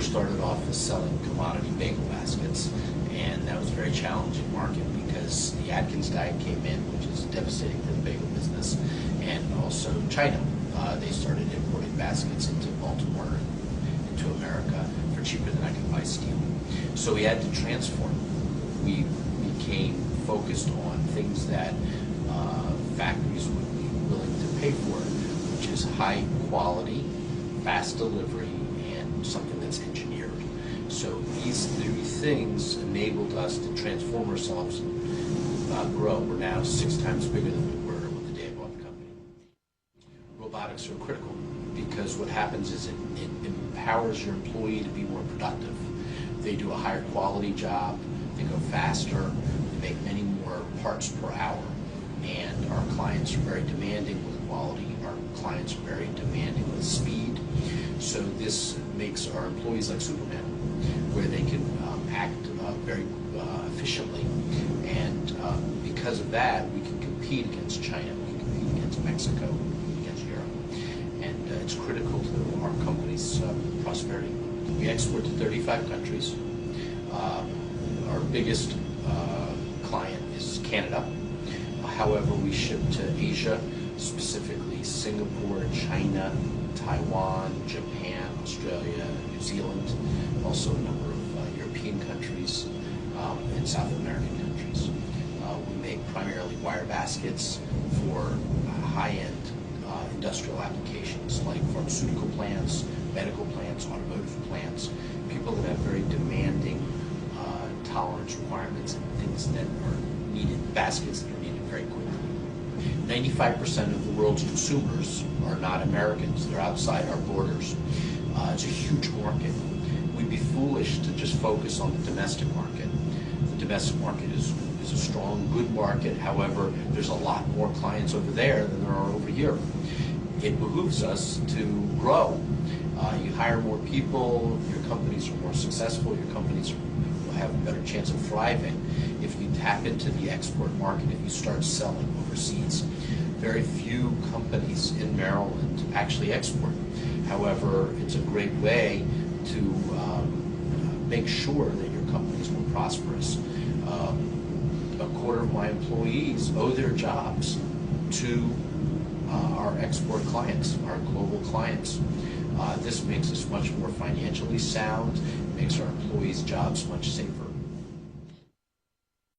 first started off as selling commodity bagel baskets, and that was a very challenging market because the Atkins diet came in, which is devastating to the bagel business, and also China. They started importing baskets into Baltimore, into America, for cheaper than I could buy steel. So we had to transform. We became focused on things that factories would be willing to pay for, which is high quality, fast delivery, and something that's engineered. So these three things enabled us to transform ourselves and grow. We're now 6 times bigger than we were with the day I bought the company. Robotics are critical because what happens is it empowers your employee to be more productive. They do a higher quality job, they go faster, they make many more parts per hour. And our clients are very demanding with quality. Our clients are very demanding with speed. So this makes our employees like Superman, where they can act very efficiently. And because of that, we can compete against China, we can compete against Mexico, we can compete against Europe. And it's critical to our company's prosperity. We export to 35 countries. Our biggest client is Canada. However, we ship to Asia, specifically Singapore, China, Taiwan, Japan, Australia, New Zealand, also a number of European countries and South American countries. We make primarily wire baskets for high-end industrial applications like pharmaceutical plants, medical plants, automotive plants, people that have very demanding tolerance requirements and things that are needed, baskets that are needed very quickly. 95% of the world's consumers are not Americans. They're outside our borders. It's a huge market. We'd be foolish to just focus on the domestic market. The domestic market is a strong, good market. However, there's a lot more clients over there than there are over here. It behooves us to grow. You hire more people, your companies are more successful, your companies will have a better chance of thriving if you tap into the export market, if you start selling overseas. Very few companies in Maryland actually export. However, it's a great way to make sure that your company is more prosperous. A quarter of my employees owe their jobs to our export clients, our global clients. This makes us much more financially sound, makes our employees' jobs much safer.